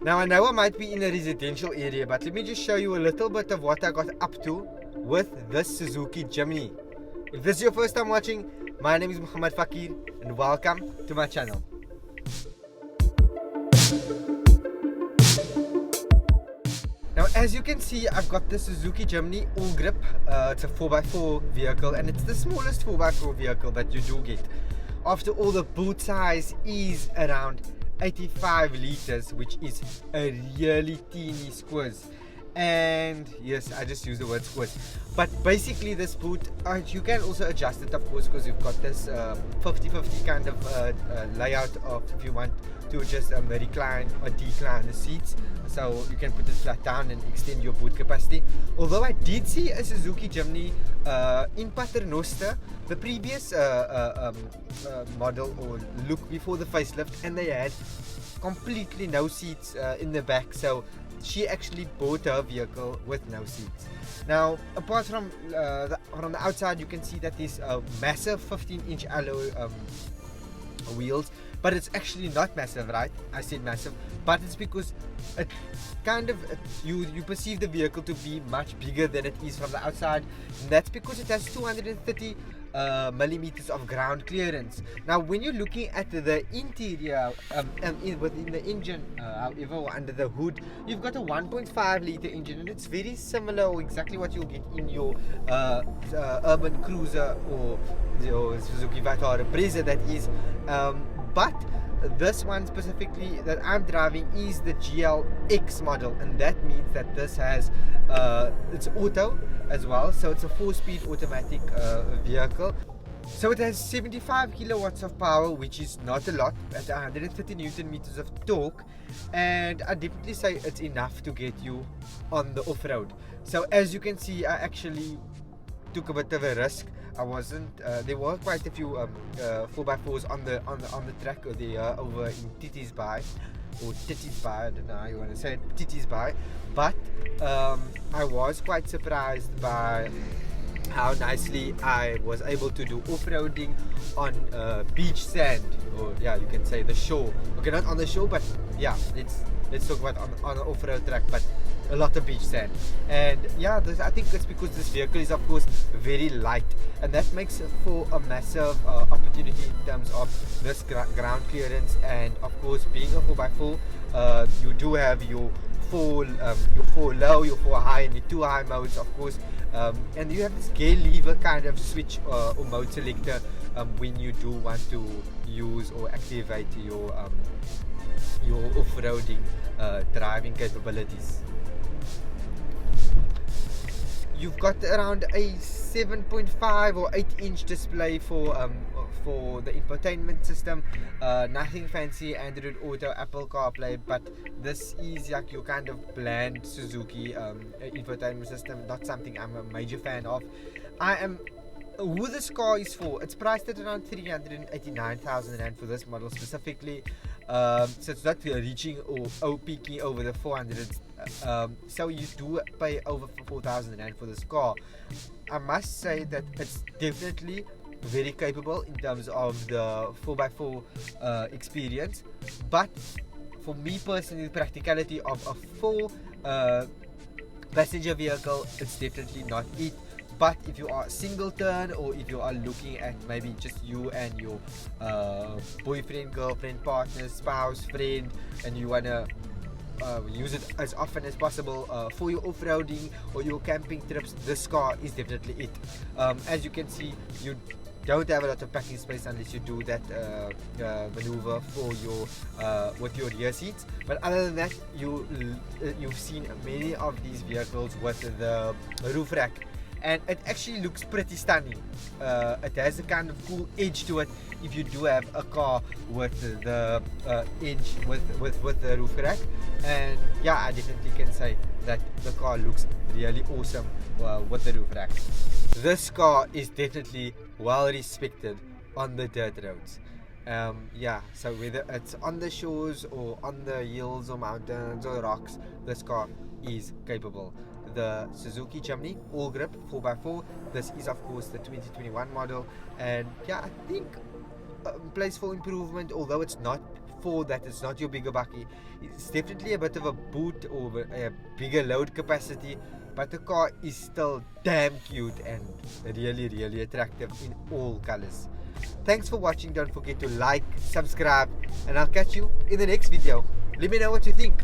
Now I know I might be in a residential area, but let me just show you a little bit of what I got up to with this Suzuki Jimny. If this is your first time watching, my name is Muhammad Fakir and welcome to my channel. Now as you can see, I've got the Suzuki Jimny All Grip. It's a 4x4 vehicle and it's the smallest 4x4 vehicle that you do get. After all, the boot size is around 85 liters, which is a really teeny squiz. And yes, I just use the word squiz, but basically this boot, you can also adjust it, of course, because you've got this 50-50 kind of layout of if you want to just recline or decline the seats, so you can put it flat down and extend your boot capacity. Although I did see a Suzuki Jimny in Paternoster, the previous model or look before the facelift, and they had completely no seats in the back, so she actually bought her vehicle with no seats. Now, apart from the outside, you can see that there's a massive 15-inch alloy wheels, but it's actually not massive, right? I said massive, but it's because it kind of you perceive the vehicle to be much bigger than it is from the outside, and that's because it has 230 millimeters of ground clearance. Now when you're looking at the interior and within the engine, however, or under the hood, you've got a 1.5 liter engine, and it's very similar or exactly what you'll get in your urban cruiser or your Suzuki Vitara Brezza, that is, but this one specifically that I'm driving is the GLX model, and that means that this has it's auto as well, so it's a 4-speed automatic vehicle. So it has 75 kilowatts of power, which is not a lot, at 130 newton meters of torque, and I definitely say it's enough to get you on the off-road. So as you can see, I actually took a bit of a risk. I wasn't. There were quite a few 4x4s on the track there over in Titisby, or Titisby. I don't know how you want to say it, Titisby. But I was quite surprised by how nicely I was able to do off-roading on beach sand, or yeah, you can say the shore. Okay, not on the shore, but yeah, let's talk about on an off-road track, but a lot of beach sand. And yeah, I think it's because this vehicle is of course very light, and that makes for a massive opportunity in terms of this ground clearance. And of course, being a 4x4, you do have your 4 low, your 4 high, and your 2 high modes, of course, and you have this gear lever kind of switch or mode selector when you do want to use or activate your off-roading driving capabilities. You've got around a 7.5 or 8-inch display for the infotainment system. Nothing fancy, Android Auto, Apple CarPlay, but this is like your kind of bland Suzuki infotainment system. Not something I'm a major fan of. Who this car is for, it's priced at around 389,000 rand for this model specifically. So it's not reaching or peaking over the 400s. So you do pay over 4,000 rand for this car. I must say that it's definitely very capable in terms of the 4x4 experience, but for me personally, the practicality of a 4 passenger vehicle, it's definitely not it. But if you are singleton, or if you are looking at maybe just you and your boyfriend, girlfriend, partner, spouse, friend, and you wanna use it as often as possible for your off-roading or your camping trips, this car is definitely it. As you can see, you don't have a lot of packing space unless you do that maneuver for your with your rear seats. But other than that, you've seen many of these vehicles with the roof rack, and it actually looks pretty stunning. It has a kind of cool edge to it if you do have a car with the edge with the roof rack. And yeah, I definitely can say that the car looks really awesome with the roof rack. This car is definitely well respected on the dirt roads. Yeah, so whether it's on the shores or on the hills or mountains or rocks, this car is capable. The Suzuki Jimny All Grip 4x4, this is of course the 2021 model, and yeah, I think place for improvement, although it's not 4x4 that is not your bigger bakkie. It's definitely a bit of a boot or a bigger load capacity, but the car is still damn cute and really attractive in all colors. Thanks for watching. Don't forget to like, subscribe, and I'll catch you in the next video. Let me know what you think.